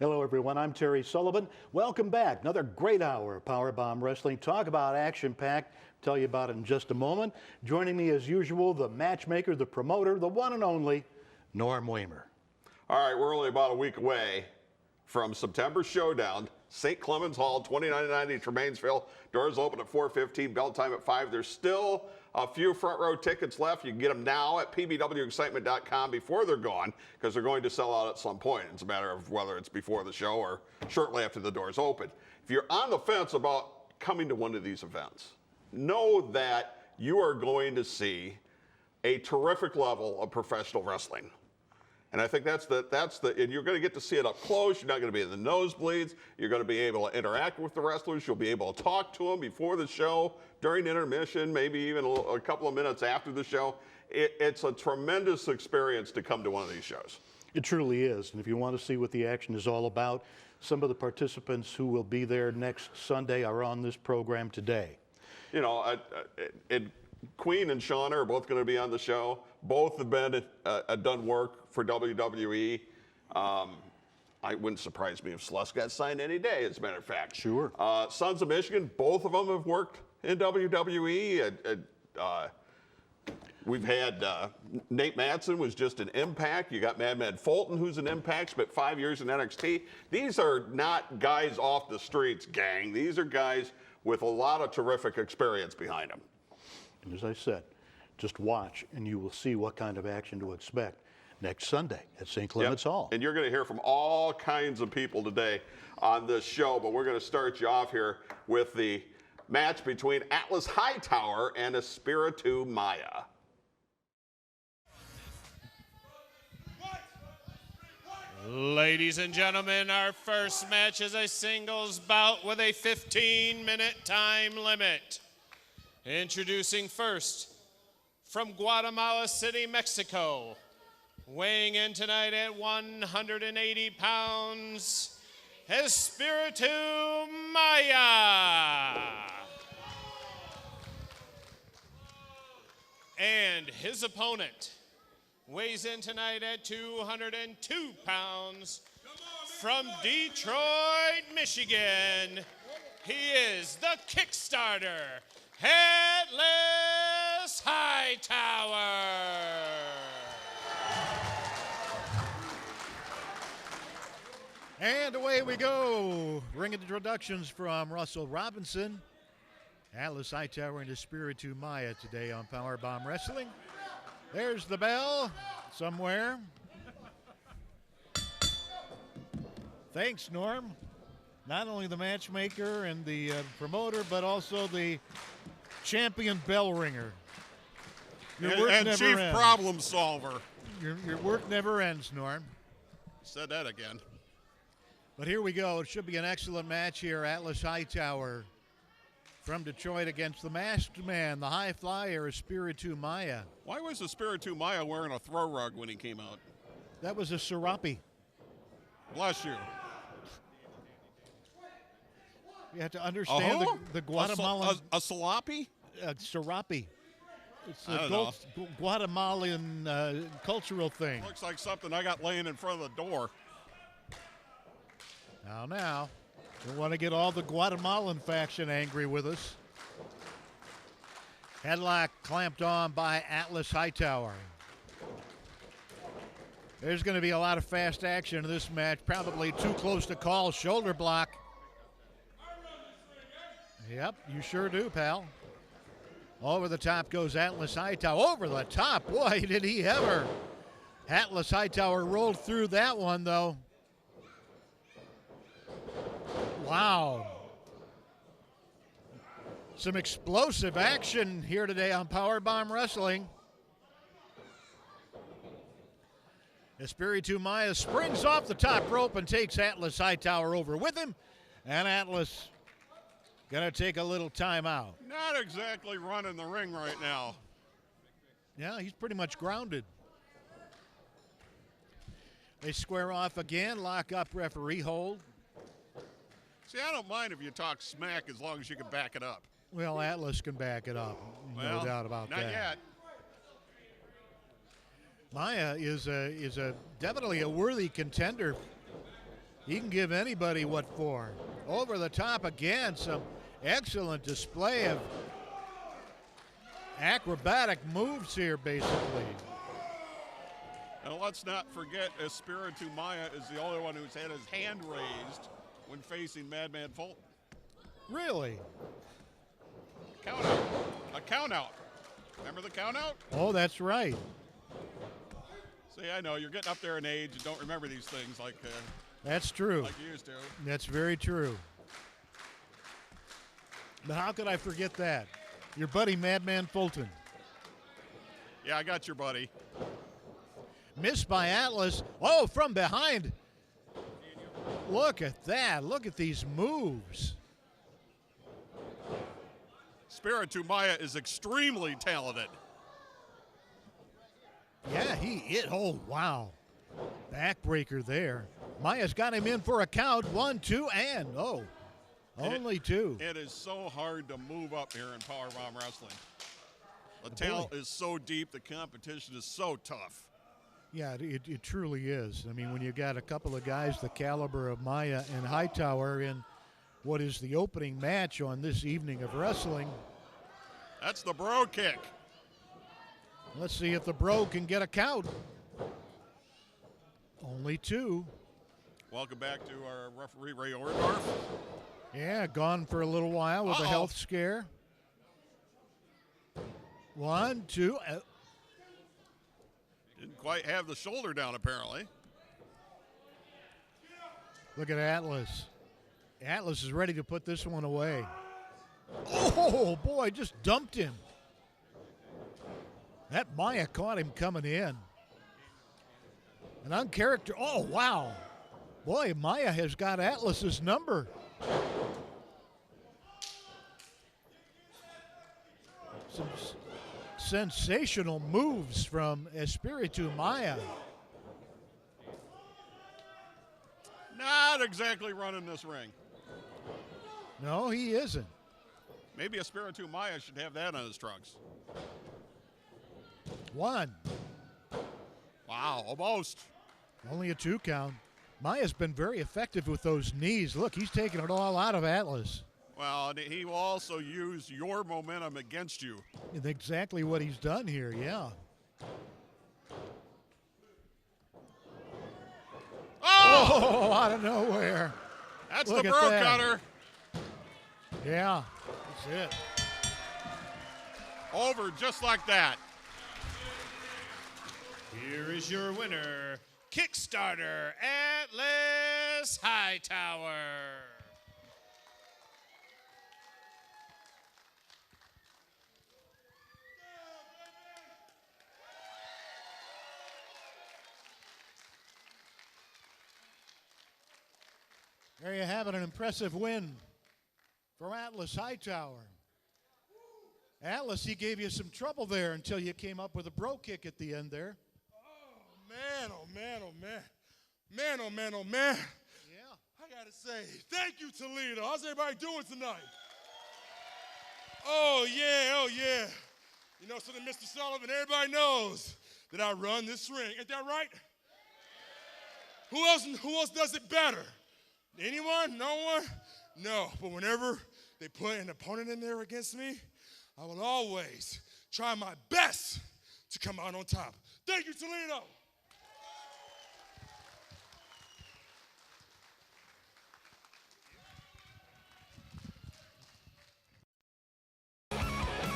Hello, everyone. I'm Terry Sullivan. Welcome back. Another great hour of PowerBomb Wrestling. Talk about action-packed. Tell you about it in just a moment. Joining me, as usual, the matchmaker, the promoter, the one and only Norm Wamer. All right, we're only about a week away from September Showdown. St. Clement's Hall, 2990 Tremainsville. Doors open at 4:15, bell time at 5. There's still a few front row tickets left. You can get them now at pbwexcitement.com before they're gone, because they're going to sell out at some point. It's a matter of whether it's before the show or shortly after the doors open. If you're on the fence about coming to one of these events, know that you are going to see a terrific level of professional wrestling. And I think and you're going to get to see it up close. You're not going to be in the nosebleeds. You're going to be able to interact with the wrestlers. You'll be able to talk to them before the show, during intermission, maybe even a couple of minutes after the show. It's a tremendous experience to come to one of these shows. It truly is. And if you want to see what the action is all about, some of the participants who will be there next Sunday are on this program today. You know, Queen and Shauna are both going to be on the show. Both have been done work for WWE. It wouldn't surprise me if Celeste got signed any day, as a matter of fact. Sure. Sons of Michigan, both of them have worked in WWE. We've had Nate Matson was just an Impact. You got Madman Fulton, who's an Impact, spent 5 years in NXT. These are not guys off the streets, gang. These are guys with a lot of terrific experience behind them. And as I said, just watch and you will see what kind of action to expect next Sunday at St. Clement's Hall. And you're going to hear from all kinds of people today on this show, but we're going to start you off here with the match between Atlas Hightower and Espiritu Maya. Ladies and gentlemen, our first match is a singles bout with a 15-minute time limit. Introducing first, from Guatemala City, Mexico, weighing in tonight at 180 pounds, Espiritu Maya. And his opponent weighs in tonight at 202 pounds, from Detroit, Michigan. He is the Kickstarter, Atlas Hightower. And away we go. Ring introductions from Russell Robinson, Atlas Hightower, and Espiritu Maya today on PowerBomb Wrestling. There's the bell somewhere. Thanks, Norm. Not only the matchmaker and the promoter, but also the champion bell ringer. Your work and never chief ends. problem solver. Your work never ends, Norm. Said that again. But here we go. It should be an excellent match here. Atlas Hightower from Detroit against the masked man, the high flyer, Espiritu Maya. Why was Espiritu Maya wearing a throw rug when he came out? That was a serape. Bless you. You have to understand the Guatemalan. A salami? Serape. It's I a don't Guatemalan cultural thing. Looks like something I got laying in front of the door. Now. Don't want to get all the Guatemalan faction angry with us. Headlock clamped on by Atlas Hightower. There's going to be a lot of fast action in this match. Probably too close to call. Shoulder block. Yep, you sure do, pal. Over the top goes Atlas Hightower. Over the top. Boy, did he ever. Atlas Hightower rolled through that one, though. Wow. Some explosive action here today on PowerBomb Wrestling. Espiritu Maya springs off the top rope and takes Atlas Hightower over with him. And Atlas going to take a little time out. Not exactly running the ring right now. Yeah, he's pretty much grounded. They square off again, lock up, referee hold. See, I don't mind if you talk smack as long as you can back it up. Well, Atlas can back it up. No doubt about that. Not yet. Maya is definitely a worthy contender. He can give anybody what for. Over the top again, some excellent display of acrobatic moves here, basically. And let's not forget, Espiritu Maya is the only one who's had his hand raised when facing Madman Fulton. Really? Count out. A count out. Remember the count out? Oh, that's right. See, I know you're getting up there in age and don't remember these things like That's true. you used to. That's very true. But how could I forget that? Your buddy Madman Fulton. Yeah, I got your buddy. Missed by Atlas. Oh, from behind. Look at that. Look at these moves. Espiritu Maya is extremely talented. Yeah, oh, wow. Backbreaker there. Maya's got him in for a count. 1, 2, and only 2. It is so hard to move up here in PowerBomb Wrestling. The talent is so deep, the competition is so tough. Yeah, it truly is. I mean, when you got a couple of guys the caliber of Maya and Hightower in what is the opening match on this evening of wrestling. That's the bro kick. Let's see if the bro can get a count. Only 2. Welcome back to our referee, Ray Orndorff. Yeah, gone for a little while with a health scare. 1, 2. Didn't quite have the shoulder down, apparently. Look at Atlas. Atlas is ready to put this one away. Oh, boy, just dumped him. That Maya caught him coming in. An uncharacter. Oh, wow. Boy, Maya has got Atlas's number. Some sensational moves from Espiritu Maya. Not exactly running this ring. No, he isn't. Maybe Espiritu Maya should have that on his trunks. 1. Wow, almost. Only a 2 count. Maya's been very effective with those knees. Look, he's taking it all out of Atlas. Well, and he will also use your momentum against you. It's exactly what he's done here, yeah. Oh, out of nowhere. That's Look the at bro that. cutter. Yeah, that's it. Over just like that. Here is your winner, Kickstarter Atlas Hightower. There you have it, an impressive win for Atlas Hightower. Atlas, he gave you some trouble there until you came up with a bro kick at the end there. Man, oh man, oh man. Man, oh man, oh man. Yeah. I gotta say, thank you, Toledo. How's everybody doing tonight? Oh yeah, oh yeah. You know something, Mr. Sullivan, everybody knows that I run this ring. Ain't that right? Who else does it better? Anyone? No one? No, but whenever they put an opponent in there against me, I will always try my best to come out on top. Thank you, Toledo.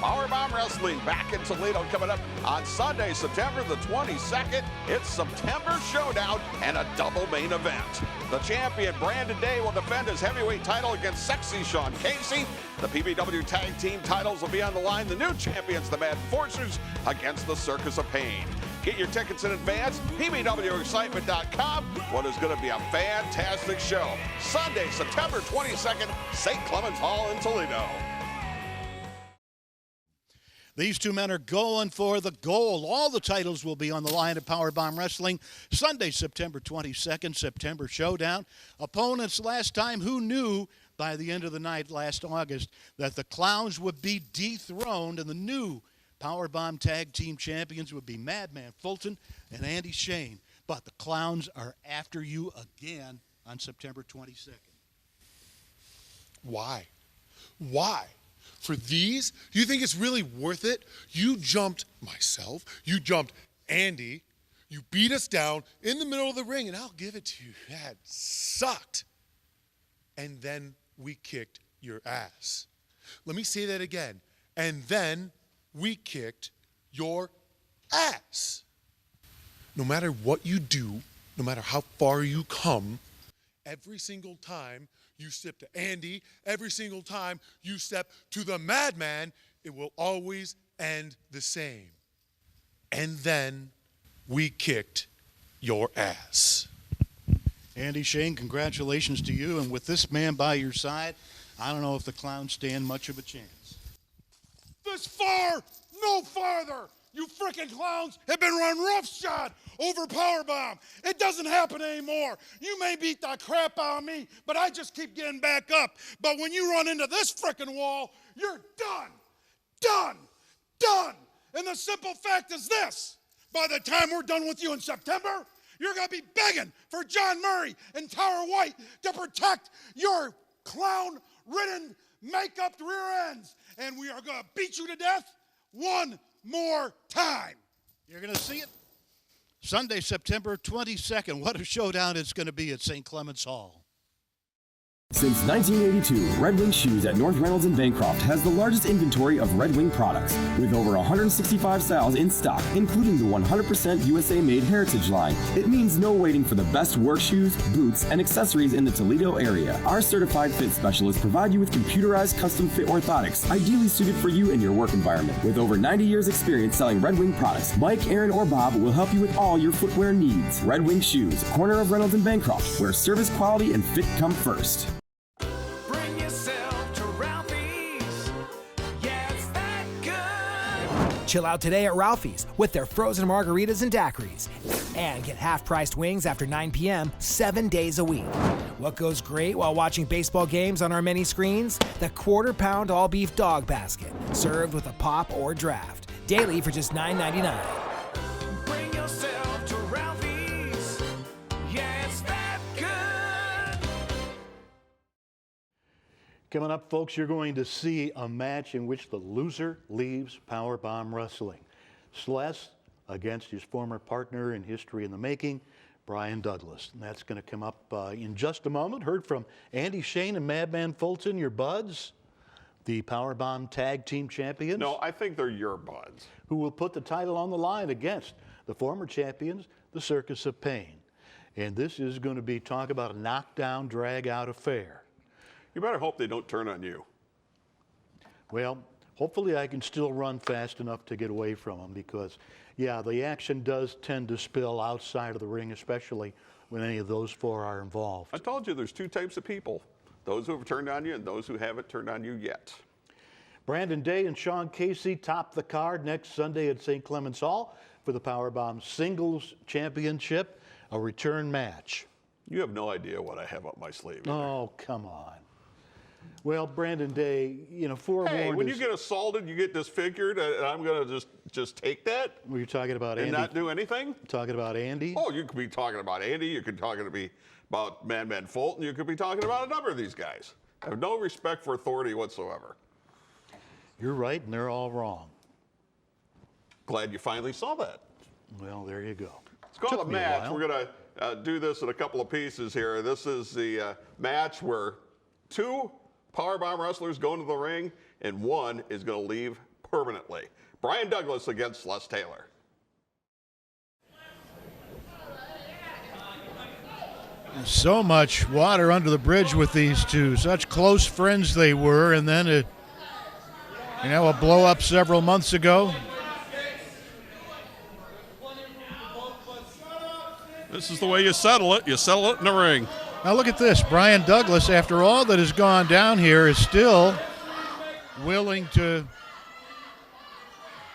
PowerBomb Wrestling back in Toledo coming up on Sunday, September the 22nd. It's September Showdown and a double main event. The champion, Brandon Day, will defend his heavyweight title against Sexy Sean Casey. The PBW Tag Team titles will be on the line. The new champions, the Mad Forcers, against the Circus of Pain. Get your tickets in advance, pbwexcitement.com. What is going to be a fantastic show. Sunday, September 22nd, St. Clement's Hall in Toledo. These two men are going for the gold. All the titles will be on the line at PowerBomb Wrestling. Sunday, September 22nd, September Showdown. Opponents last time, who knew by the end of the night last August that the Clowns would be dethroned and the new PowerBomb Tag Team Champions would be Madman Fulton and Andy Shane. But the Clowns are after you again on September 22nd. Why? Why? For these, you think it's really worth it? You jumped myself, you jumped Andy, you beat us down in the middle of the ring, and I'll give it to you, that sucked. And then we kicked your ass. Let me say that again. And then we kicked your ass. No matter what you do, no matter how far you come, every single time you step to Andy, every single time you step to the madman, it will always end the same. And then we kicked your ass. Andy Shane, congratulations to you. And with this man by your side, I don't know if the Clowns stand much of a chance. This far, no farther. You frickin' clowns have been run roughshod over PowerBomb. It doesn't happen anymore. You may beat the crap out of me, but I just keep getting back up. But when you run into this frickin' wall, you're done. Done. Done. And the simple fact is this. By the time we're done with you in September, you're going to be begging for John Murray and Tower White to protect your clown-ridden, make-up rear ends. And we are going to beat you to death one more time. You're going to see it Sunday, September 22nd. What a showdown it's going to be at St. Clement's Hall. Since 1982, Red Wing Shoes at North Reynolds and Bancroft has the largest inventory of Red Wing products, with over 165 styles in stock, including the 100% USA-made Heritage line. It means no waiting for the best work shoes, boots, and accessories in the Toledo area. Our certified fit specialists provide you with computerized custom fit orthotics, ideally suited for you and your work environment. With over 90 years experience selling Red Wing products, Mike, Aaron, or Bob will help you with all your footwear needs. Red Wing Shoes, corner of Reynolds and Bancroft, where service, quality, and fit come first. Chill out today at Ralphie's with their frozen margaritas and daiquiris. And get half-priced wings after 9 p.m. 7 days a week. What goes great while watching baseball games on our many screens? The quarter-pound all-beef dog basket, served with a pop or draft. Daily for just $9.99. Bring yourself to Ralphie's. Yeah, it's that good. Coming up, folks, you're going to see a match in which the loser leaves PowerBomb Wrestling. Celeste against his former partner in history in the making, Brian Douglas. And that's going to come up in just a moment. Heard from Andy Shane and Madman Fulton, your buds, the PowerBomb Tag Team Champions. No, I think they're your buds. Who will put the title on the line against the former champions, the Circus of Pain. And this is going to be talk about a knockdown, drag-out affair. You better hope they don't turn on you. Well, hopefully I can still run fast enough to get away from them because, yeah, the action does tend to spill outside of the ring, especially when any of those four are involved. I told you there's two types of people, those who have turned on you and those who haven't turned on you yet. Brandon Day and Sean Casey top the card next Sunday at St. Clement's Hall for the PowerBomb Singles Championship, a return match. You have no idea what I have up my sleeve. Either. Oh, come on. Well, Brandon Day, you know, forewarned. Hey, when you get assaulted, you get disfigured, and I'm going to just take that? Were you talking about and Andy? not do anything? Talking about Andy? Oh, you could be talking about Andy. You could be talking about Madman Fulton. You could be talking about a number of these guys. I have no respect for authority whatsoever. You're right, and they're all wrong. Glad you finally saw that. Well, there you go. It's called a match. We're going to do this in a couple of pieces here. This is the match where two PowerBomb wrestlers go into the ring, and one is going to leave permanently. Brian Douglas against Les Taylor. So much water under the bridge with these two. Such close friends they were, and then a blow up several months ago. This is the way you settle it. You settle it in the ring. Now look at this. Brian Douglas, after all that has gone down here, is still willing to...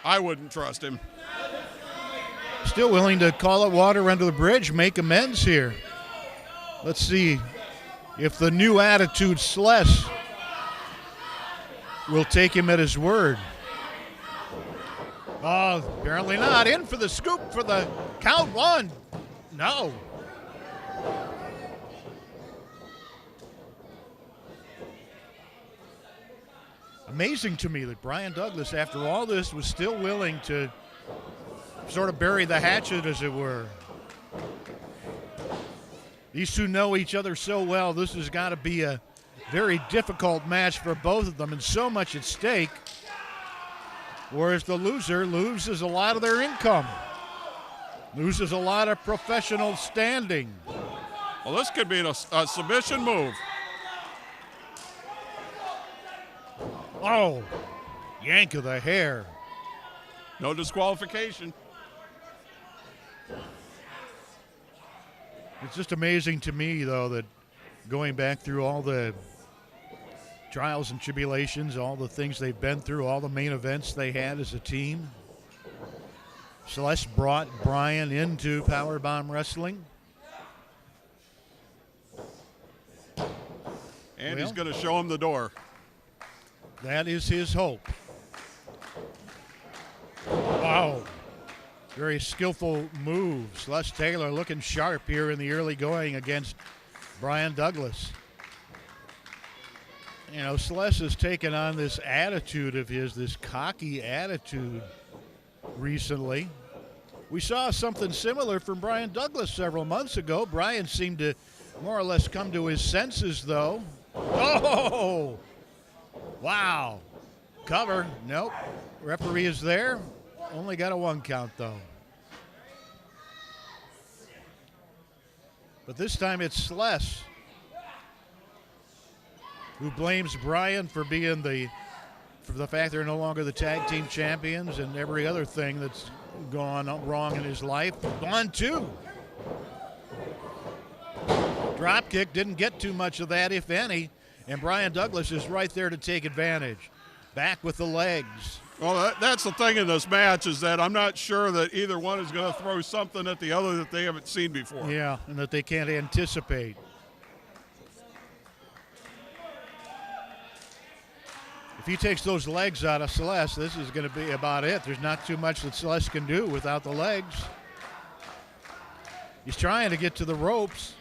I wouldn't trust him. Still willing to call it water under the bridge, make amends here. Let's see if the new attitude Celeste will take him at his word. Oh, apparently not. In for the scoop for the count one. No. amazing to me that Brian Douglas, after all this, was still willing to sort of bury the hatchet, as it were. These two know each other so well. This has got to be a very difficult match for both of them, and so much at stake. Whereas the loser loses a lot of their income, loses a lot of professional standing. Well, this could be a submission move. Oh, yank of the hair. No disqualification. It's just amazing to me, though, that going back through all the trials and tribulations, all the things they've been through, all the main events they had as a team, Celeste brought Brian into PowerBomb Wrestling. And he's going to show him the door. That is his hope. Wow. Very skillful move. Celeste Taylor looking sharp here in the early going against Brian Douglas. You know, Celeste has taken on this attitude of his, this cocky attitude recently. We saw something similar from Brian Douglas several months ago. Brian seemed to more or less come to his senses, though. Oh! Wow. Cover. Nope. Referee is there. Only got a 1 count, though. But this time it's Celeste who blames Brian for being for the fact they're no longer the tag team champions and every other thing that's gone wrong in his life. 1-2. Drop kick, didn't get too much of that, if any, and Brian Douglas is right there to take advantage. Back with the legs. Well, that's the thing in this match, is that I'm not sure that either one is going to throw something at the other that they haven't seen before. Yeah, and that they can't anticipate. If he takes those legs out of Celeste, this is going to be about it. There's not too much that Celeste can do without the legs. He's trying to get to the ropes.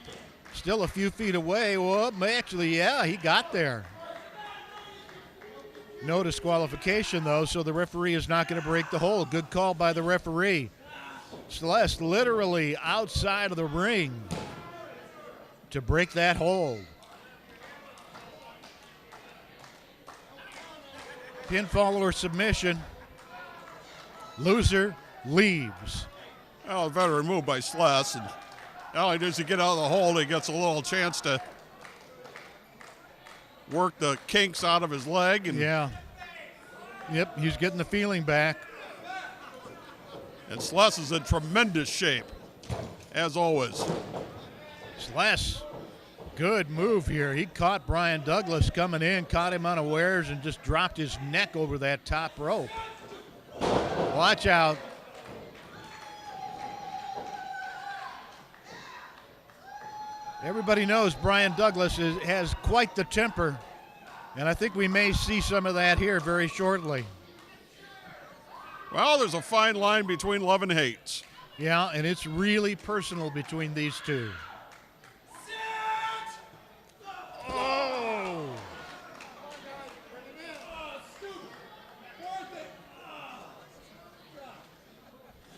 Still a few feet away. Well, actually, yeah, he got there. No disqualification, though, so the referee is not going to break the hold. Good call by the referee. Celeste literally outside of the ring to break that hold. Pinfall or submission. Loser leaves. Well, better removed by Celeste. And not only does he get out of the hold, he gets a little chance to work the kinks out of his leg. And yeah. Yep, he's getting the feeling back. And Celeste is in tremendous shape, as always. Celeste, good move here. He caught Brian Douglas coming in, caught him unawares, and just dropped his neck over that top rope. Watch out. Everybody knows Brian Douglas has quite the temper, and I think we may see some of that here very shortly. Well, there's a fine line between love and hate. Yeah, and it's really personal between these two. Oh!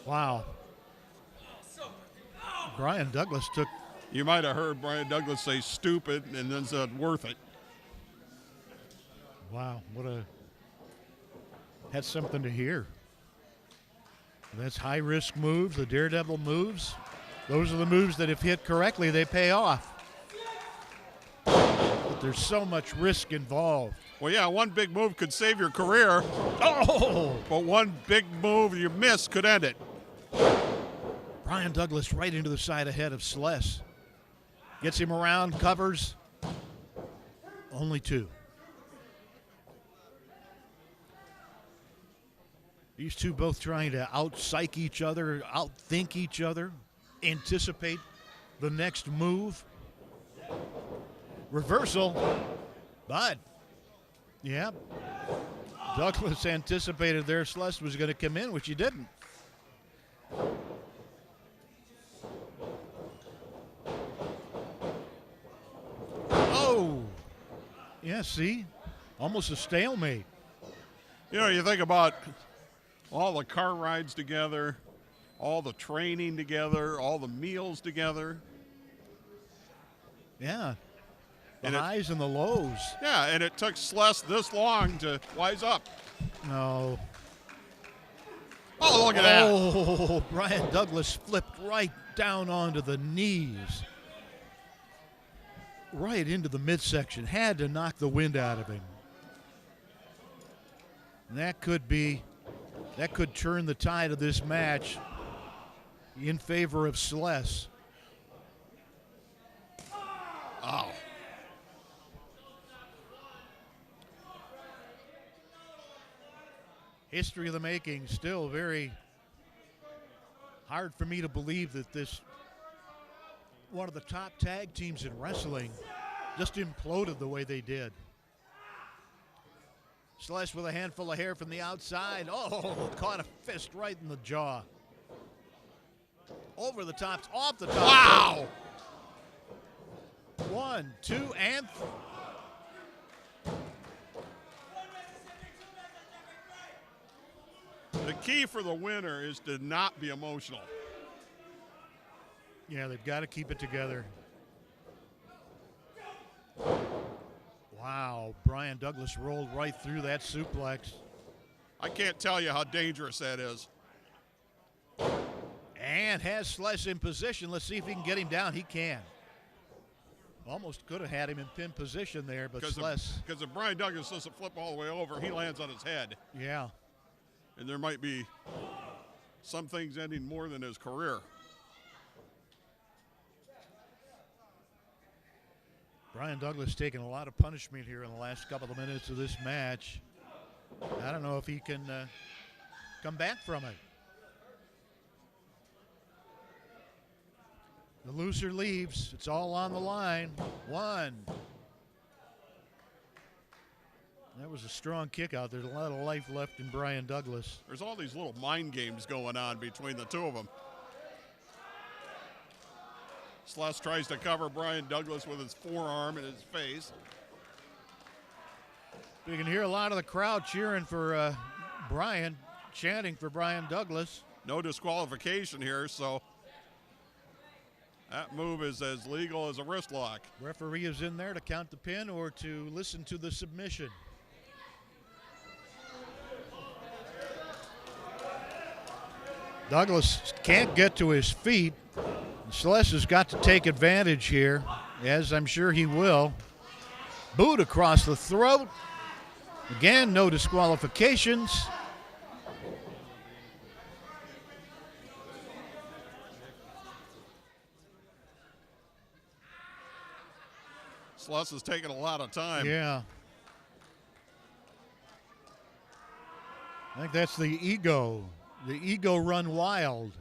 Wow. Brian Douglas took... You might have heard Brian Douglas say stupid and then said worth it. Wow, that's something to hear. That's high-risk moves, the daredevil moves. Those are the moves that if hit correctly, they pay off. But there's so much risk involved. Well, yeah, one big move could save your career. Oh! But one big move you miss could end it. Brian Douglas right into the side ahead of Celeste. Gets him around, covers. Only 2. These two both trying to out-psych each other, outthink each other, anticipate the next move. Reversal, but, yeah, Douglas anticipated there Celeste was going to come in, which he didn't. Oh, yeah, see, almost a stalemate. You know, you think about all the car rides together, all the training together, all the meals together. Yeah. The And it- highs and the lows. Yeah, and it took Sless this long to wise up. No. Oh, look at that. Oh, Brian Douglas flipped right down onto the knees. Right into the midsection. Had to knock the wind out of him. And that could turn the tide of this match in favor of Sless. Oh. History of the making. Still very hard for me to believe that this one of the top tag teams in wrestling just imploded the way they did. Sless with a handful of hair from the outside. Oh, caught a fist right in the jaw. Over the top, off the top. Wow. 1, 2, and The key for the winner is to not be emotional. yeah, they've got to keep it together. Wow, Brian Douglas rolled right through that suplex. I can't tell you how dangerous that is. And has Sless in position. Let's see if he can get him down. He can. Almost could have had him in pin position there, but Sless. Because if Brian Douglas doesn't flip all the way over, he lands on his head. Yeah. And there might be some things ending more than his career. Brian Douglas taking a lot of punishment here in the last couple of minutes of this match. I don't know if he can come back from it. The loser leaves. It's all on the line. 1. That was a strong kick out. There's a lot of life left in Brian Douglas. There's all these little mind games going on between the two of them. Sless tries to cover Brian Douglas with his forearm in his face. You can hear a lot of the crowd cheering for Brian, chanting for Brian Douglas. No disqualification here, so that move is as legal as a wrist lock. Referee is in there to count the pin or to listen to the submission. Douglas can't get to his feet. Sless has got to take advantage here, as I'm sure he will. Boot across the throat. Again, no disqualifications. Sless is taking a lot of time. Yeah. I think that's the ego. The ego run wild.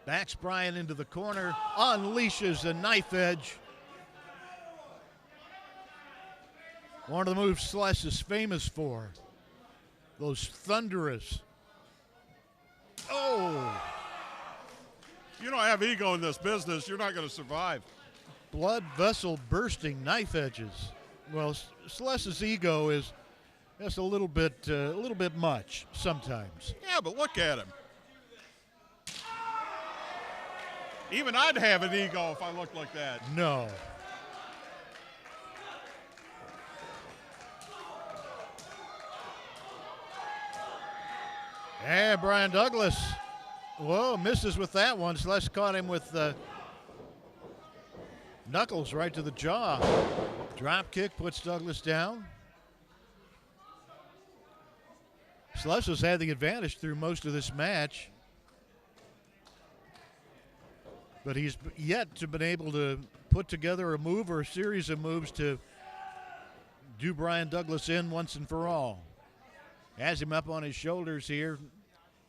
Backs Brian into the corner, unleashes the knife edge. One of the moves Sless is famous for. Those thunderous. Oh! You don't have ego in this business, you're not going to survive. Blood vessel bursting knife edges. Well, Sless's ego is just a little bit much sometimes. Yeah, but look at him. Even I'd have an ego if I looked like that. No. And Brian Douglas, whoa, misses with that one. Sless caught him with knuckles right to the jaw. Drop kick puts Douglas down. Sless has had the advantage through most of this match, but he's yet to been able to put together a move or a series of moves to do Brian Douglas in once and for all. Has him up on his shoulders here.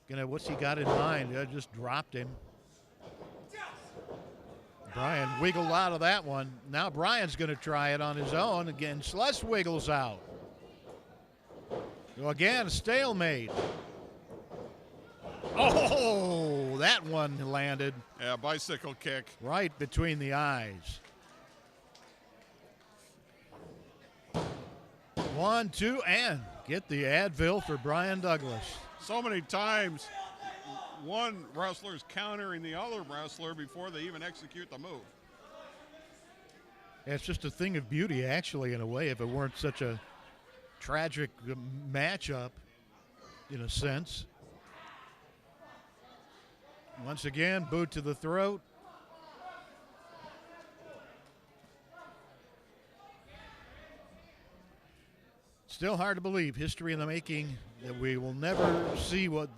What's he got in mind? Just dropped him. Brian wiggled out of that one. Now Brian's going to try it on his own. Again, Sless wiggles out. So again, a stalemate. Oh, that one landed. Yeah, bicycle kick. Right between the eyes. 1, 2, and Get the Advil for Brian Douglas. So many times, one wrestler's countering the other wrestler before they even execute the move. It's just a thing of beauty, actually, in a way, if it weren't such a tragic matchup, in a sense. Once again, boot to the throat. Still hard to believe, history in the making, that we will never see what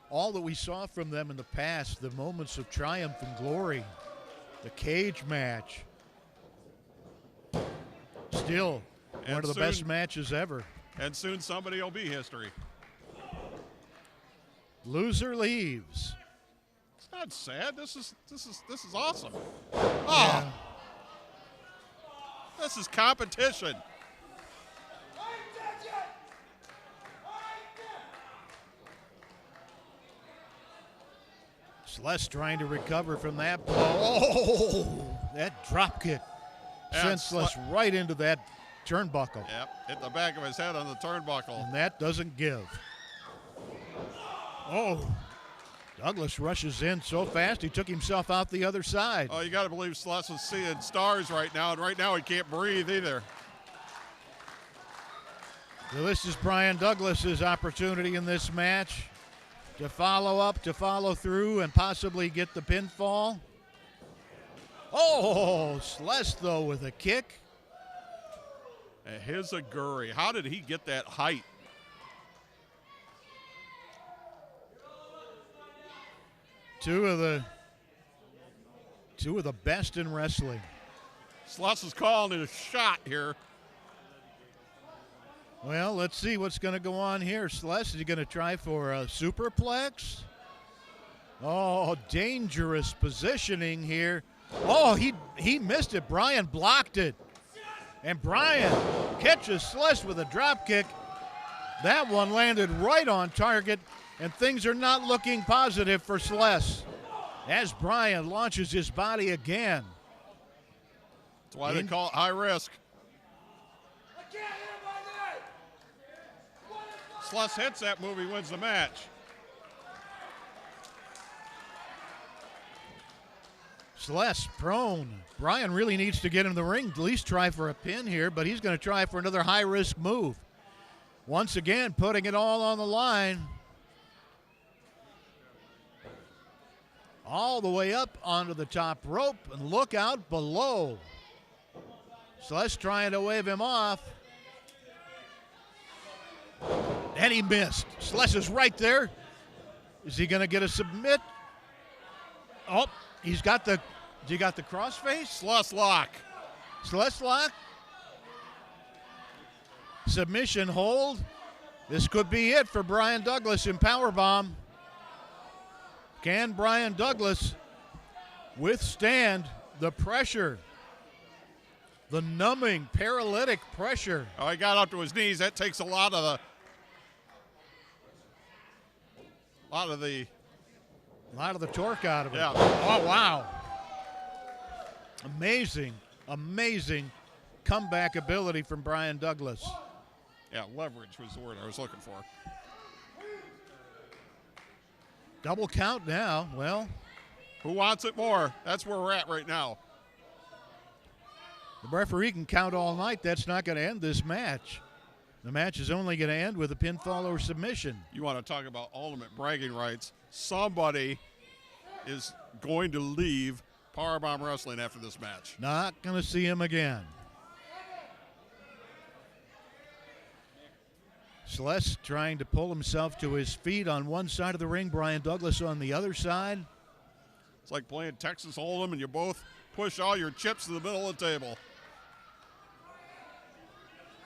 all that we saw from them in the past, the moments of triumph and glory, the cage match. Still one of the best matches ever. And soon somebody will be history. Loser leaves. It's not sad. This is awesome. Yeah. Oh, this is competition. Celeste trying to recover from that blow. Oh, that drop kick sent Celeste right into that turnbuckle. Yep, hit the back of his head on the turnbuckle. And that doesn't give. Oh, Douglas rushes in so fast he took himself out the other side. Oh, you got to believe Celeste is seeing stars right now, and right now he can't breathe either. So this is Brian Douglas's opportunity in this match to follow up, to follow through, and possibly get the pinfall. Oh, Celeste, though, with a kick. His Aguri. How did he get that height? Two of the best in wrestling. Celeste is calling it a shot here. Well, let's see what's going to go on here. Celeste, is he going to try for a superplex? Oh, dangerous positioning here. Oh, he missed it. Brian blocked it. And Brian catches Celeste with a drop kick. That one landed right on target, and things are not looking positive for Celeste as Brian launches his body again. That's why they call it high risk. Celeste hits that move, he wins the match. Celeste prone. Brian really needs to get in the ring, at least try for a pin here, but he's going to try for another high-risk move. Once again, putting it all on the line. All the way up onto the top rope, and look out below. Celeste trying to wave him off. And he missed. Celeste is right there. Is he going to get a submit? Oh, he got the crossface? Celeste lock. Celeste lock. Submission hold. This could be it for Brian Douglas in PowerBomb. Can Brian Douglas withstand the pressure? The numbing, paralytic pressure. Oh, he got up to his knees. That takes a lot of the torque out of it. Yeah. Oh, wow. Amazing comeback ability from Brian Douglas. Yeah, leverage was the word I was looking for. Double count now. Well, who wants it more? That's where we're at right now. The referee can count all night. That's not going to end this match. The match is only going to end with a pinfall or submission. You want to talk about ultimate bragging rights. Somebody is going to leave PowerBomb Wrestling after this match. Not going to see him again. Celeste trying to pull himself to his feet on one side of the ring. Brian Douglas on the other side. It's like playing Texas Hold'em and you both push all your chips to the middle of the table.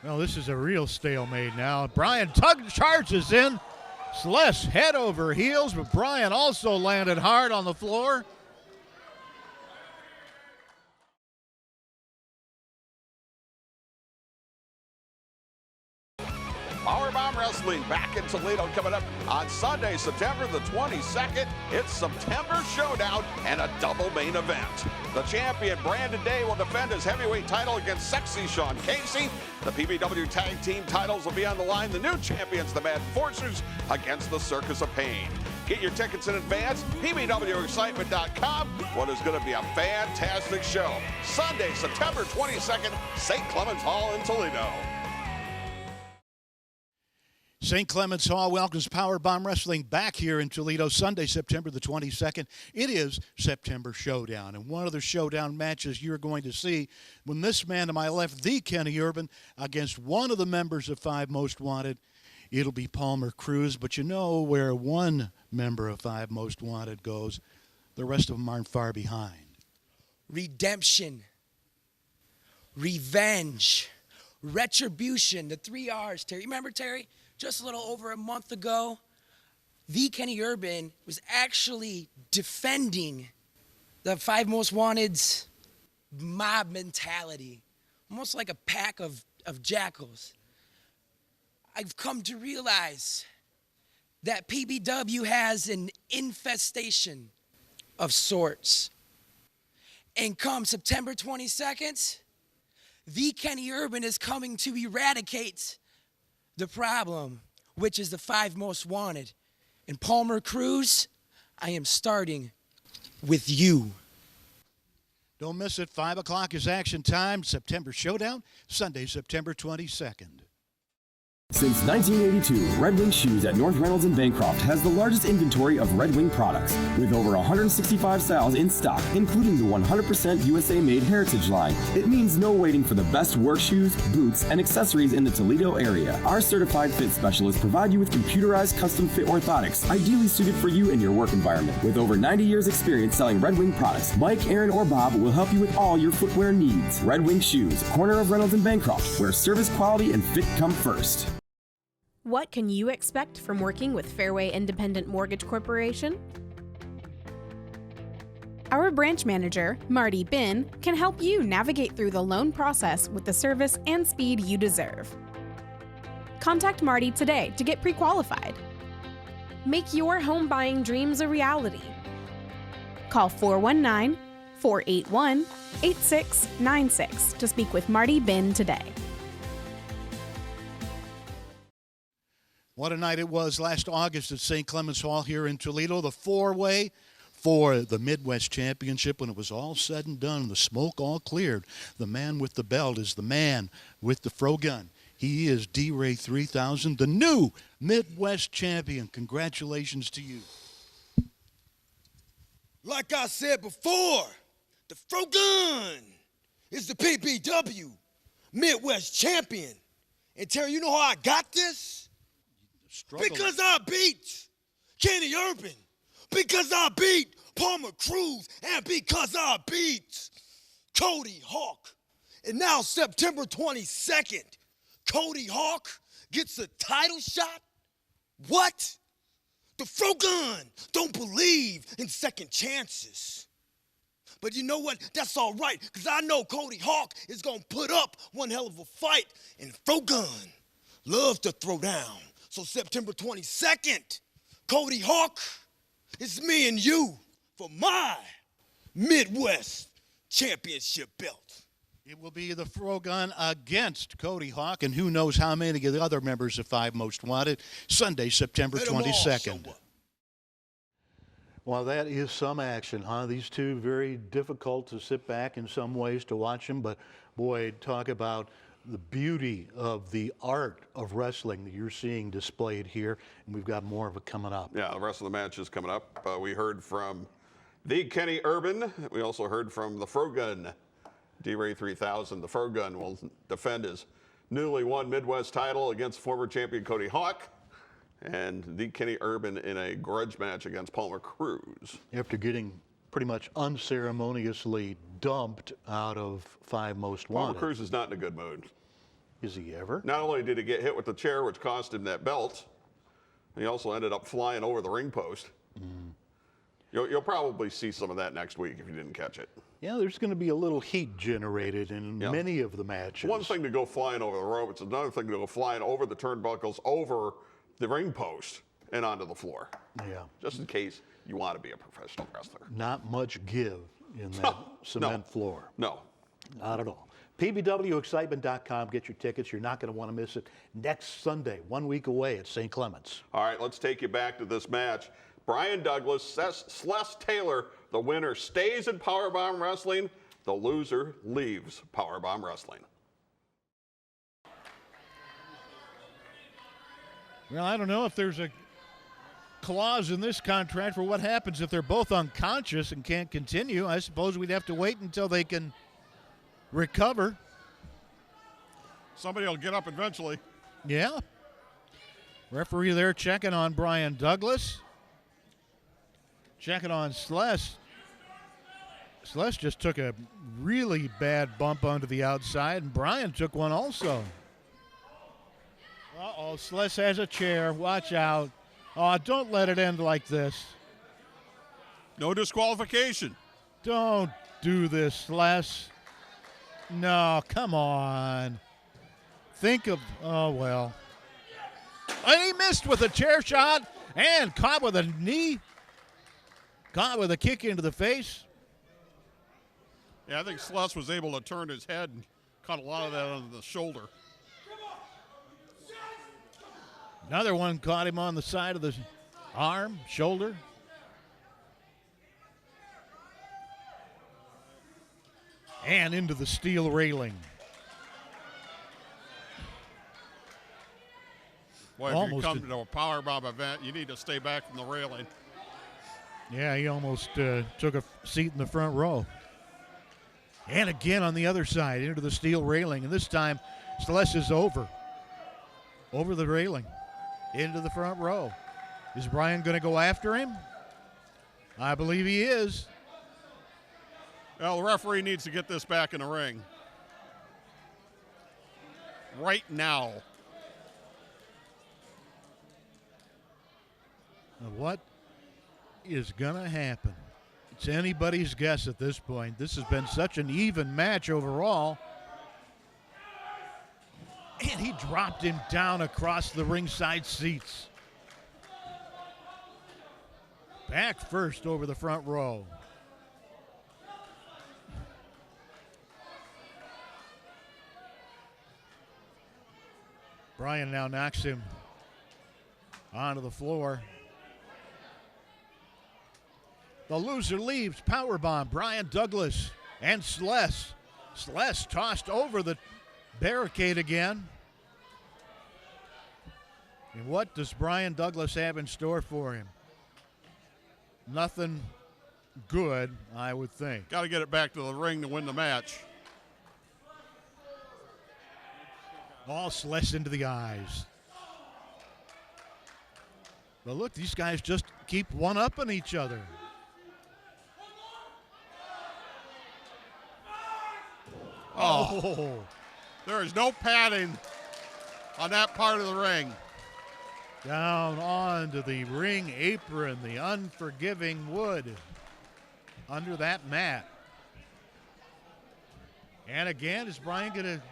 Well, this is a real stalemate now. Brian charges in. Celeste head over heels, but Brian also landed hard on the floor. PowerBomb Wrestling back in Toledo coming up on Sunday, September the 22nd. It's September Showdown and a double main event. The champion, Brandon Day, will defend his heavyweight title against Sexy Sean Casey. The PBW Tag Team titles will be on the line. The new champions, the Mad Forcers, against the Circus of Pain. Get your tickets in advance, pbwexcitement.com. What is going to be a fantastic show. Sunday, September 22nd, St. Clement's Hall in Toledo. St. Clement's Hall welcomes PowerBomb Wrestling back here in Toledo Sunday, September the 22nd. It is September Showdown, and one of the showdown matches you're going to see when this man to my left, the Kenny Urban, against one of the members of Five Most Wanted. It'll be Palmer Cruz, but you know where one member of Five Most Wanted goes. The rest of them aren't far behind. Redemption, revenge, retribution, the 3 R's, Terry. Remember, Terry? Just a little over a month ago, the Kenny Urban was actually defending the Five Most Wanted's mob mentality, almost like a pack of jackals. I've come to realize that PBW has an infestation of sorts. And come September 22nd, the Kenny Urban is coming to eradicate the problem, which is the Five Most Wanted. And Palmer Cruz, I am starting with you. Don't miss it. 5 o'clock is action time. September Showdown, Sunday, September 22nd. Since 1982, Red Wing Shoes at North Reynolds and Bancroft has the largest inventory of Red Wing products, with over 165 styles in stock, including the 100% USA-made Heritage line. It means no waiting for the best work shoes, boots, and accessories in the Toledo area. Our certified fit specialists provide you with computerized custom fit orthotics, ideally suited for you and your work environment. With over 90 years experience selling Red Wing products, Mike, Aaron, or Bob will help you with all your footwear needs. Red Wing Shoes, corner of Reynolds and Bancroft, where service, quality, and fit come first. What can you expect from working with Fairway Independent Mortgage Corporation? Our branch manager, Marty Bin, can help you navigate through the loan process with the service and speed you deserve. Contact Marty today to get pre-qualified. Make your home buying dreams a reality. Call 419-481-8696 to speak with Marty Bin today. What a night it was last August at St. Clement's Hall here in Toledo. The four-way for the Midwest Championship. When it was all said and done, the smoke all cleared. The man with the belt is the man with the fro gun. He is D-Ray 3000, the new Midwest champion. Congratulations to you. Like I said before, the fro gun is the PBW Midwest champion. And Terry, you know how I got this? Because I beat Kenny Urban, because I beat Palmer Cruz, and because I beat Cody Hawk. And now September 22nd, Cody Hawk gets a title shot? What? The fro gun don't believe in second chances. But you know what? That's all right, because I know Cody Hawk is going to put up one hell of a fight, and fro gun loves to throw down. So September 22nd, Cody Hawk, it's me and you for my Midwest Championship belt. It will be the fro gun against Cody Hawk and who knows how many of the other members of Five Most Wanted, Sunday, September 22nd. Well, that is some action, huh? These two very difficult to sit back in some ways to watch them, but boy, talk about the beauty of the art of wrestling that you're seeing displayed here, and we've got more of it coming up. Yeah, the rest of the match is coming up. We heard from the Kenny Urban. We also heard from the fro gun, D-Ray 3000. The fro gun will defend his newly won Midwest title against former champion Cody Hawk, and the Kenny Urban in a grudge match against Palmer Cruz. After getting pretty much unceremoniously dumped out of Five Most Wanted. Palmer Cruz is not in a good mood. Is he ever? Not only did he get hit with the chair, which cost him that belt, he also ended up flying over the ring post. You'll probably see some of that next week if you didn't catch it. Yeah, there's going to be a little heat generated in many of the matches. One thing to go flying over the rope, it's another thing to go flying over the turnbuckles, over the ring post, and onto the floor. Yeah. Just in case you want to be a professional wrestler. Not much give in that cement floor. No. Not at all. PBWExcitement.com. Get your tickets. You're not going to want to miss it. Next Sunday, 1 week away at St. Clement's. All right, let's take you back to this match. Brian Douglas, Celeste Taylor, the winner stays in PowerBomb Wrestling. The loser leaves PowerBomb Wrestling. Well, I don't know if there's a clause in this contract for what happens if they're both unconscious and can't continue. I suppose we'd have to wait until they can recover. Somebody will get up eventually. Yeah. Referee there checking on Brian Douglas. Checking on Celeste. Celeste just took a really bad bump onto the outside, and Brian took one also. Uh-oh, Celeste has a chair. Watch out. Oh, don't let it end like this. No disqualification. Don't do this, Celeste. No, come on. Think of, oh, well. And he missed with a chair shot and caught with a knee. Caught with a kick into the face. Yeah, I think Celeste was able to turn his head and caught a lot of that on the shoulder. Another one caught him on the side of the arm, shoulder. And into the steel railing. Boy, if you come to a PowerBomb event, you need to stay back from the railing. Yeah, he almost took a seat in the front row. And again on the other side, into the steel railing. And this time, Celeste is over the railing, into the front row. Is Brian going to go after him? I believe he is. Well, the referee needs to get this back in the ring. Right now. What is going to happen? It's anybody's guess at this point. This has been such an even match overall. And he dropped him down across the ringside seats. Back first over the front row. Brian now knocks him onto the floor. The loser leaves PowerBomb. Brian Douglas and Celeste. Celeste tossed over the barricade again. And what does Brian Douglas have in store for him? Nothing good, I would think. Got to get it back to the ring to win the match. All Celeste into the eyes. But look, these guys just keep one-upping each other. Oh, there is no padding on that part of the ring. Down onto the ring apron, the unforgiving wood under that mat. And again, is Brian going to...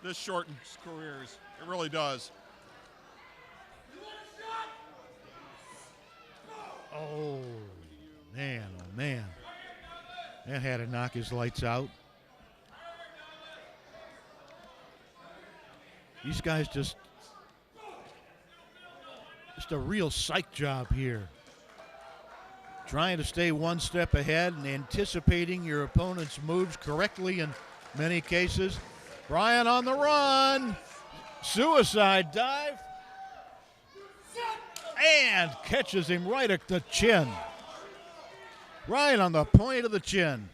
This shortens careers. It really does. Oh, man, oh, man. That had to knock his lights out. These guys just a real psych job here. Trying to stay one step ahead and anticipating your opponent's moves correctly in many cases. Brian on the run. Suicide dive. And catches him right at the chin. Right on the point of the chin.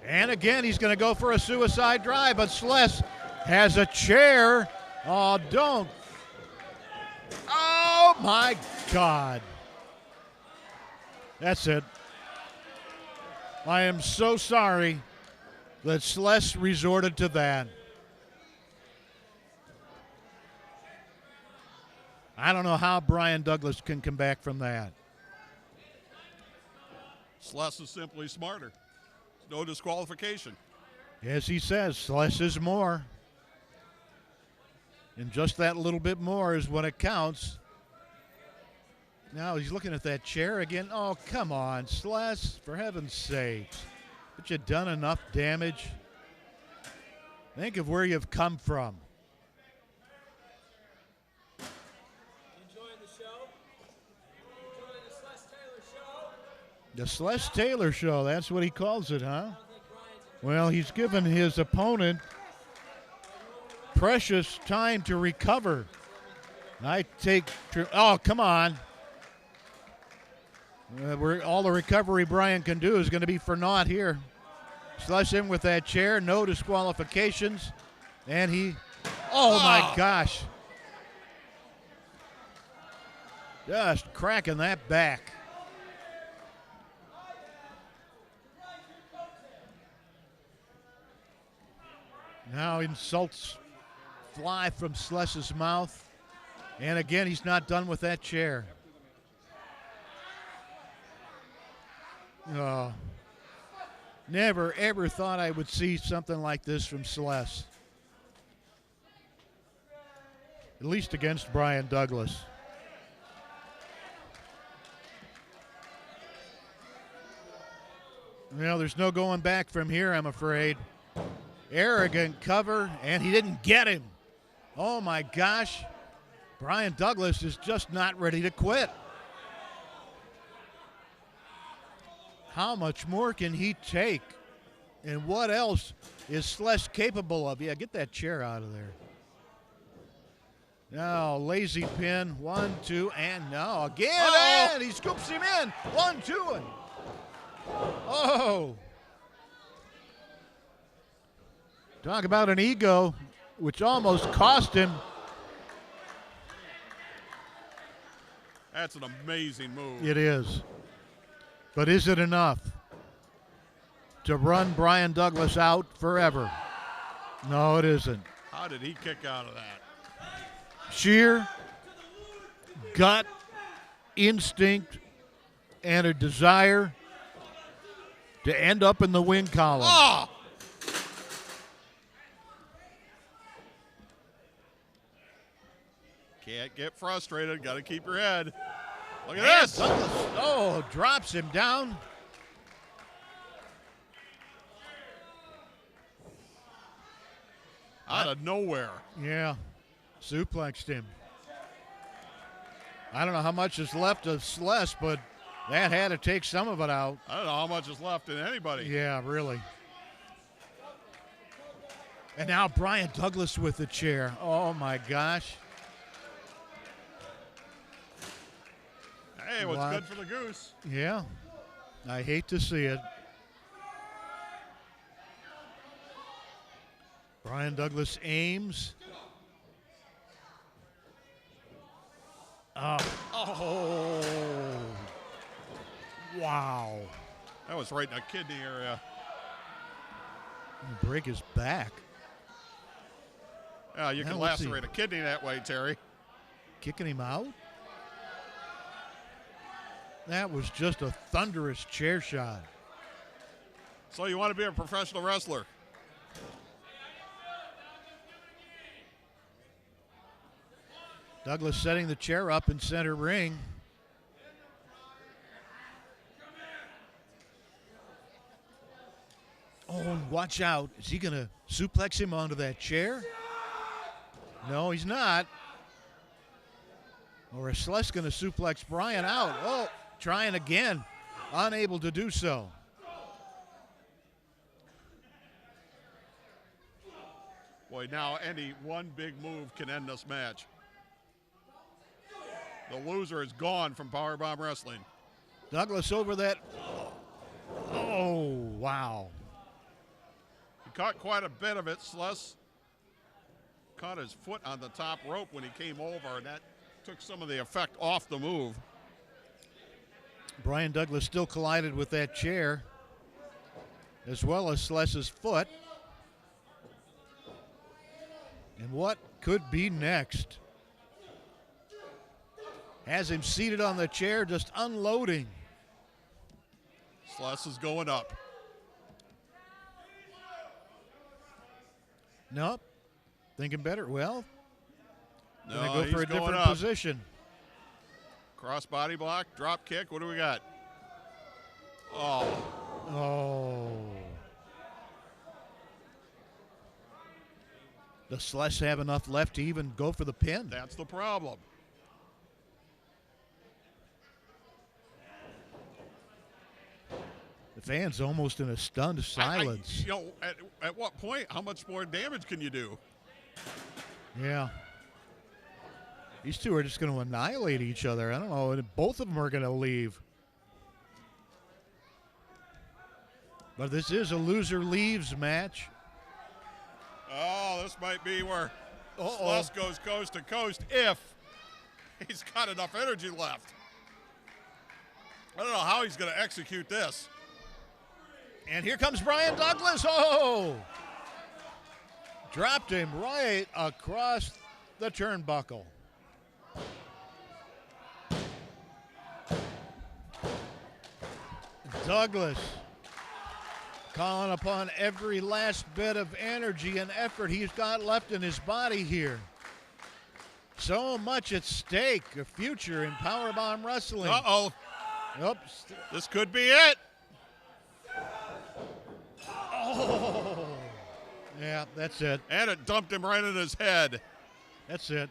And again, he's going to go for a suicide drive, but Celeste has a chair. Oh, don't. Oh, my God. That's it. I am so sorry that Celeste resorted to that. I don't know how Brian Douglas can come back from that. Sless is simply smarter. No disqualification. As he says, less is more. And just that little bit more is what it counts. Now he's looking at that chair again. Oh, come on, Sless, for heaven's sakes. But you've done enough damage. Think of where you've come from. Enjoying the show? Enjoying the Sless Taylor show? The Sless Taylor show, that's what he calls it, huh? Well, he's given his opponent precious time to recover. Oh, come on. All the recovery Brian can do is going to be for naught here. Sless in with that chair, no disqualifications. And my gosh. Just cracking that back. Now insults fly from Sless's mouth. And again, he's not done with that chair. Oh, never, ever thought I would see something like this from Sless. At least against Brian Douglas. Well, there's no going back from here, I'm afraid. Arrogant cover, and he didn't get him. Oh, my gosh. Brian Douglas is just not ready to quit. How much more can he take? And what else is Sless capable of? Yeah, get that chair out of there. Now, lazy pin. 1, 2, and now again. Oh! And he scoops him in. 1, 2, and oh. Talk about an ego, which almost cost him. That's an amazing move. It is. But is it enough to run Brian Douglas out forever? No, it isn't. How did he kick out of that? Sheer gut instinct and a desire to end up in the win column. Oh! Can't get frustrated. Got to keep your head. Look at this. Douglas, oh, drops him down. Out of nowhere. Yeah, suplexed him. I don't know how much is left of Sless, but that had to take some of it out. I don't know how much is left in anybody. Yeah, really. And now Brian Douglas with the chair. Oh, my gosh. Hey, what's good for the goose? Yeah, I hate to see it. Brian Douglas aims. Oh, wow. That was right in the kidney area. Break his back. Yeah, you can lacerate a kidney that way, Terry. Kicking him out? That was just a thunderous chair shot. So you want to be a professional wrestler? Douglas setting the chair up in center ring. Oh, watch out. Is he going to suplex him onto that chair? No, he's not. Or is Sless going to suplex Brian out? Oh, trying again. Unable to do so. Boy, now any one big move can end this match. The loser is gone from PowerBomb Wrestling. Douglas over that. Oh, wow. He caught quite a bit of it. Sless caught his foot on the top rope when he came over, and that took some of the effect off the move. Brian Douglas still collided with that chair, as well as Sless's foot. And what could be next? Has him seated on the chair, just unloading. Sless is going up. Nope. Thinking better. Well, No, gonna go he's for a going different up. position. Cross body block, drop kick. What do we got? Oh. Oh. Does Sless have enough left to even go for the pin? That's the problem. The fans almost in a stunned silence. At what point, how much more damage can you do? Yeah. These two are just going to annihilate each other. I don't know. And both of them are going to leave. But this is a loser leaves match. Oh, this might be where Sless goes coast to coast if he's got enough energy left. I don't know how he's going to execute this. And here comes Brian Douglas. Oh! Dropped him right across the turnbuckle. Douglas calling upon every last bit of energy and effort he's got left in his body here. So much at stake, a future in PowerBomb Wrestling. Uh-oh. Oops. This could be it. Oh. Yeah, that's it. And it dumped him right in his head. That's it.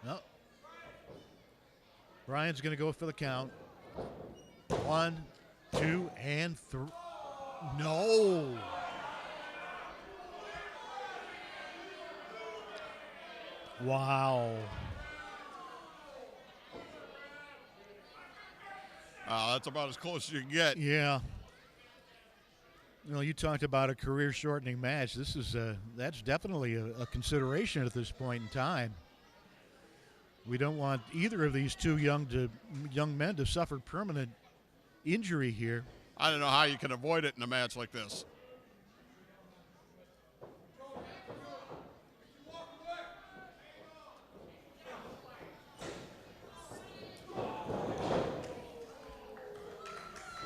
No. Brian's going to go for the count. 1, 2, and 3. No. Wow. That's about as close as you can get. Yeah. You know, you talked about a career-shortening match. This is that's definitely a consideration at this point in time. We don't want either of these two young men to suffer permanent injury here. I don't know how you can avoid it in a match like this.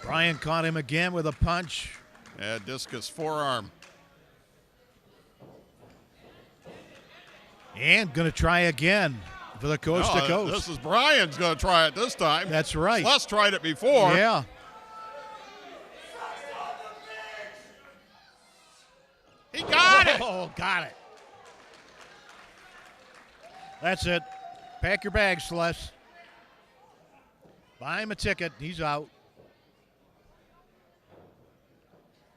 Brian caught him again with a punch. Yeah, discus forearm. And going to try again for the coast to coast. This is Brian's going to try it this time. That's right. Sless tried it before. Yeah. He got it. Oh, got it. That's it. Pack your bags, Sless. Buy him a ticket. He's out.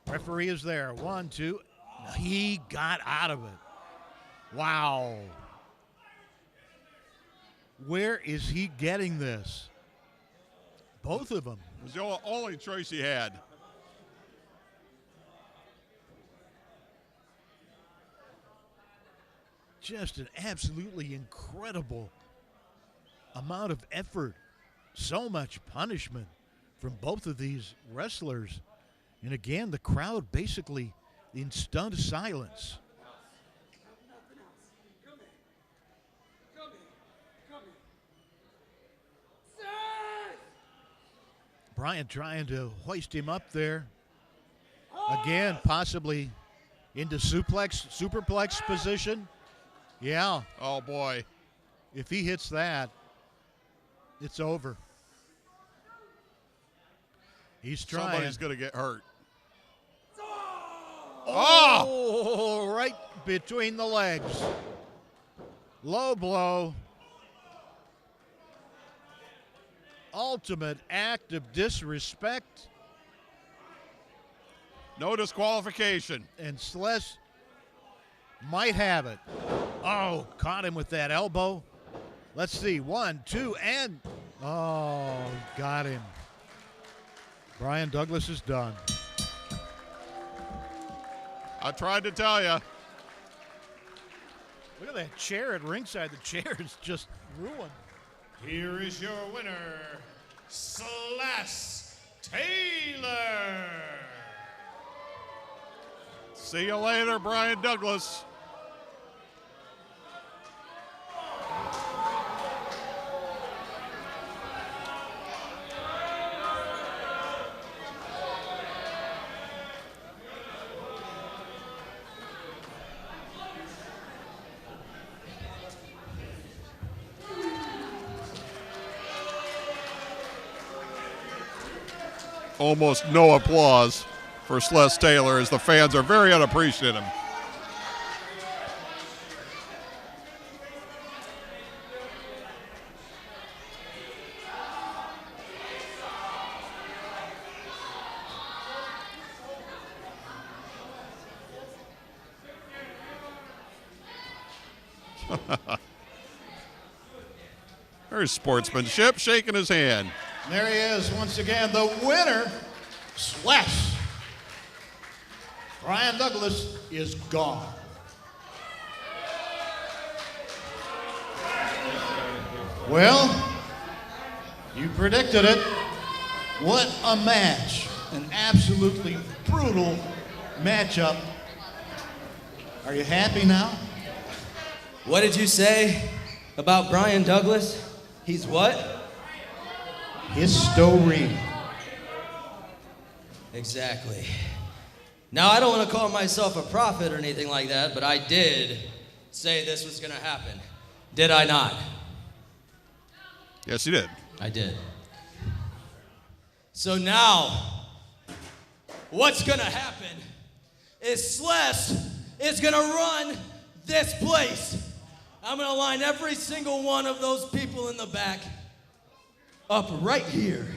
Referee is there. 1, 2. He got out of it. Wow. Where is he getting this? Both of them. It was the only choice he had. Just an absolutely incredible amount of effort. So much punishment from both of these wrestlers. And again, the crowd basically in stunned silence. Brian trying to hoist him up there. Again, possibly into superplex position. Yeah. Oh, boy. If he hits that, it's over. He's trying. Somebody's going to get hurt. Oh, right between the legs. Low blow. Ultimate act of disrespect. No disqualification. And Sless might have it. Oh, caught him with that elbow. Let's see. 1, 2, and oh, got him. Brian Douglas is done. I tried to tell you. Look at that chair at ringside. The chair is just ruined. Here is your winner, Sless Taylor. See you later, Brian Douglas. almost no applause for Celeste Taylor as the fans are very unappreciative. There's sportsmanship, shaking his hand. There he is once again, the winner, Slash. Brian Douglas is gone. Well, you predicted it. What a match. An absolutely brutal matchup. Are you happy now? What did you say about Brian Douglas? He's what? History. Exactly. Now, I don't want to call myself a prophet or anything like that, but I did say this was going to happen. Did I not? Yes, you did. I did. So now, what's going to happen is Celeste is going to run this place. I'm going to line every single one of those people in the back up right here,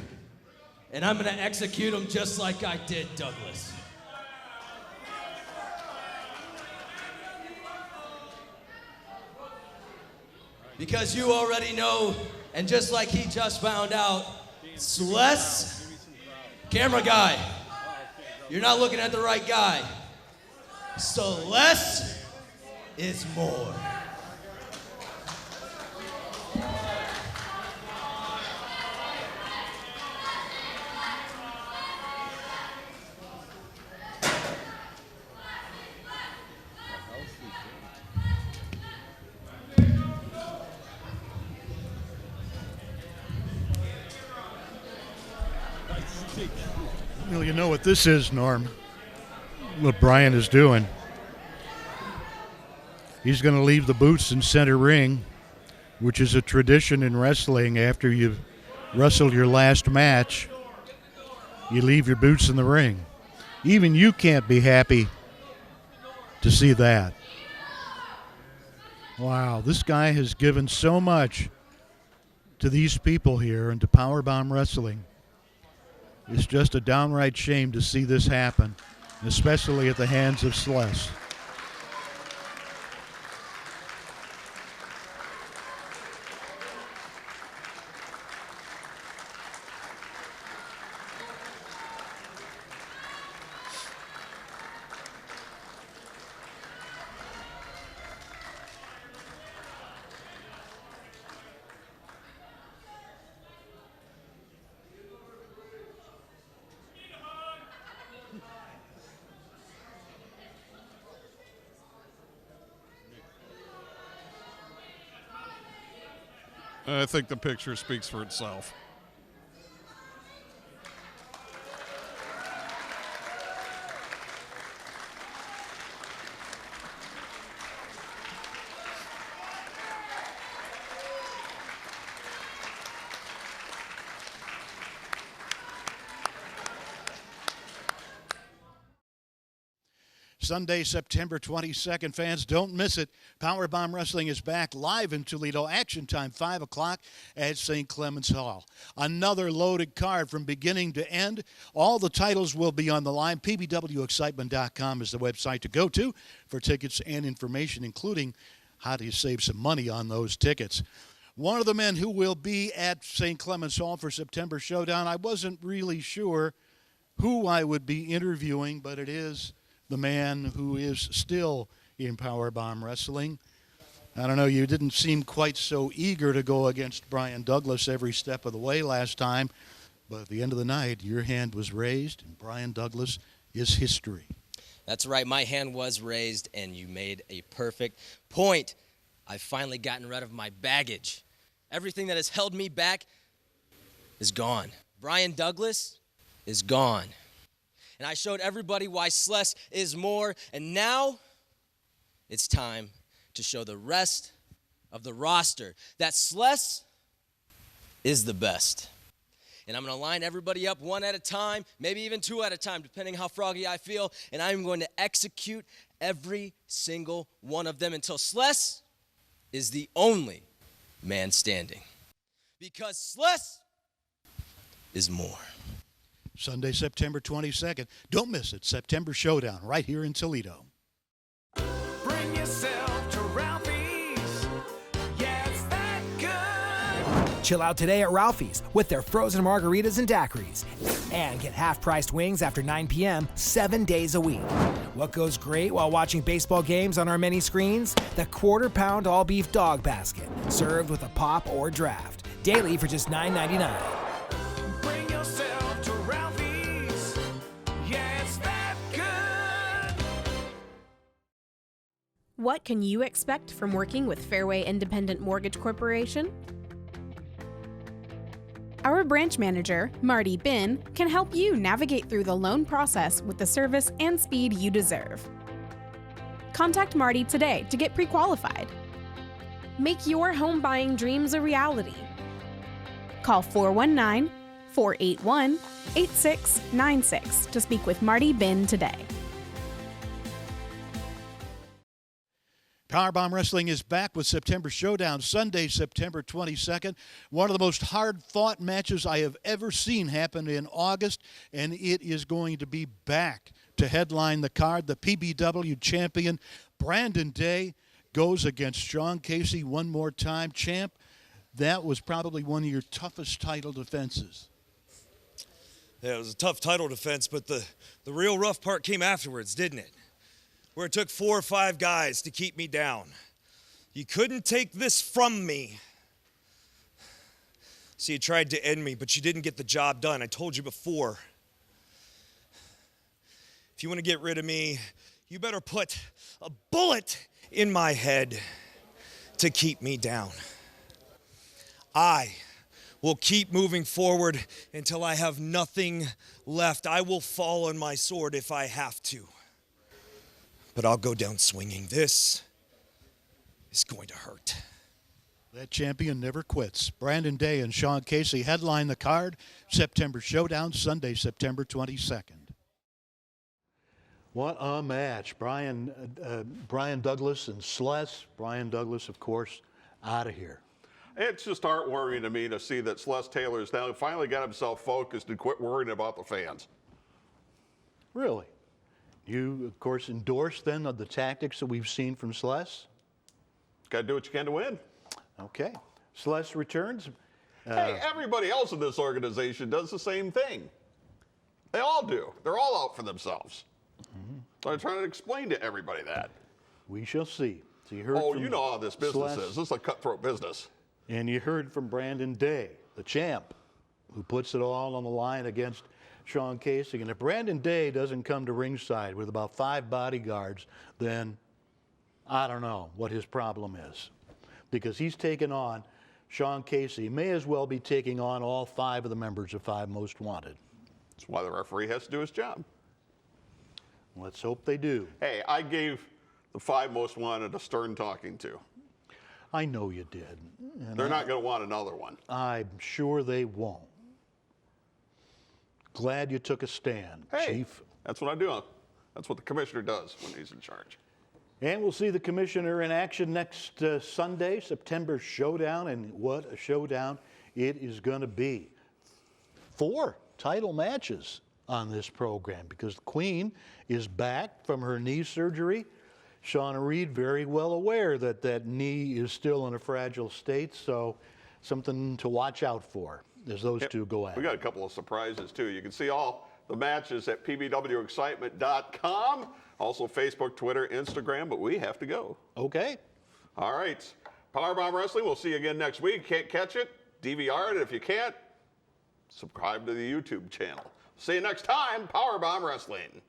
and I'm going to execute them just like I did Douglas. Because you already know, and just like he just found out, Celeste, camera guy, you're not looking at the right guy. Celeste is more. Well, you know what this is, Norm. What Brian is doing. He's going to leave the boots in center ring, which is a tradition in wrestling. After you've wrestled your last match, you leave your boots in the ring. Even you can't be happy to see that. Wow, this guy has given so much to these people here and to PowerBomb Wrestling. It's just a downright shame to see this happen, especially at the hands of Celeste. I think the picture speaks for itself. Sunday, September 22nd. Fans, don't miss it. PowerBomb Wrestling is back live in Toledo. Action time, 5 o'clock at St. Clement's Hall. Another loaded card from beginning to end. All the titles will be on the line. PBWExcitement.com is the website to go to for tickets and information, including how to save some money on those tickets. One of the men who will be at St. Clement's Hall for September Showdown, I wasn't really sure who I would be interviewing, but it is the man who is still in PowerBomb Wrestling. I don't know, you didn't seem quite so eager to go against Brian Douglas every step of the way last time, but at the end of the night, your hand was raised, and Brian Douglas is history. That's right, my hand was raised, and you made a perfect point. I've finally gotten rid of my baggage. Everything that has held me back is gone. Brian Douglas is gone. And I showed everybody why Celeste is more, and now it's time to show the rest of the roster that Celeste is the best. And I'm going to line everybody up one at a time, maybe even two at a time, depending how froggy I feel. And I'm going to execute every single one of them until Sless is the only man standing. Because Sless is more. Sunday, September 22nd. Don't miss it. September Showdown right here in Toledo. Bring yourself to Ralphie's. Yeah, it's that good. Chill out today at Ralphie's with their frozen margaritas and daiquiris. And get half-priced wings after 9 p.m. 7 days a week. What goes great while watching baseball games on our many screens? The quarter-pound all-beef dog basket, served with a pop or draft. Daily for just $9.99. Bring yourself to Ralphie's. Yeah, it's that good. What can you expect from working with Fairway Independent Mortgage Corporation? Our branch manager, Marty Bin, can help you navigate through the loan process with the service and speed you deserve. Contact Marty today to get pre-qualified. Make your home buying dreams a reality. Call 419-481-8696 to speak with Marty Bin today. PowerBomb Wrestling is back with September Showdown, Sunday, September 22nd. One of the most hard-fought matches I have ever seen happen in August, and it is going to be back to headline the card. The PBW champion, Brandon Day, goes against Sean Casey one more time. Champ, that was probably one of your toughest title defenses. Yeah, it was a tough title defense, but the real rough part came afterwards, didn't it? Where it took 4 or 5 guys to keep me down. You couldn't take this from me. See, you tried to end me, but you didn't get the job done. I told you before. If you want to get rid of me, you better put a bullet in my head to keep me down. I will keep moving forward until I have nothing left. I will fall on my sword if I have to. But I'll go down swinging. This is going to hurt. That champion never quits. Brandon Day and Sean Casey headline the card. September Showdown, Sunday, September 22nd. What a match. Brian Douglas and Sless. Brian Douglas, of course, out of here. It's just heartwarming to me to see that Sless Taylor's now finally got himself focused and quit worrying about the fans. Really? You, of course, endorse then of the tactics that we've seen from Sless? Got to do what you can to win. Okay. Sless returns. Hey, everybody else in this organization does the same thing. They all do. They're all out for themselves. Mm-hmm. So I'm trying to explain to everybody that. We shall see. So you heard oh, from you know how this business Sless, is. This is a cutthroat business. And you heard from Brandon Day, the champ, who puts it all on the line against Sean Casey. And if Brandon Day doesn't come to ringside with about 5 bodyguards, then I don't know what his problem is. Because he's taken on Sean Casey, may as well be taking on all 5 of the members of 5 Most Wanted. That's why the referee has to do his job. Let's hope they do. Hey, I gave the 5 Most Wanted a stern talking to. I know you did. And They're not going to want another one. I'm sure they won't. Glad you took a stand, Hey, Chief. that's what I do. That's what the commissioner does when he's in charge. And we'll see the commissioner in action next Sunday, September Showdown, and what a showdown it is going to be. 4 title matches on this program because the Queen is back from her knee surgery. Shauna Reed very well aware that that knee is still in a fragile state, so something to watch out for as those two go at it. We got a couple of surprises, too. You can see all the matches at pbwexcitement.com. Also Facebook, Twitter, Instagram, but we have to go. Okay. All right. PowerBomb Wrestling, we'll see you again next week. Can't catch it? DVR it. If you can't, subscribe to the YouTube channel. See you next time, PowerBomb Wrestling.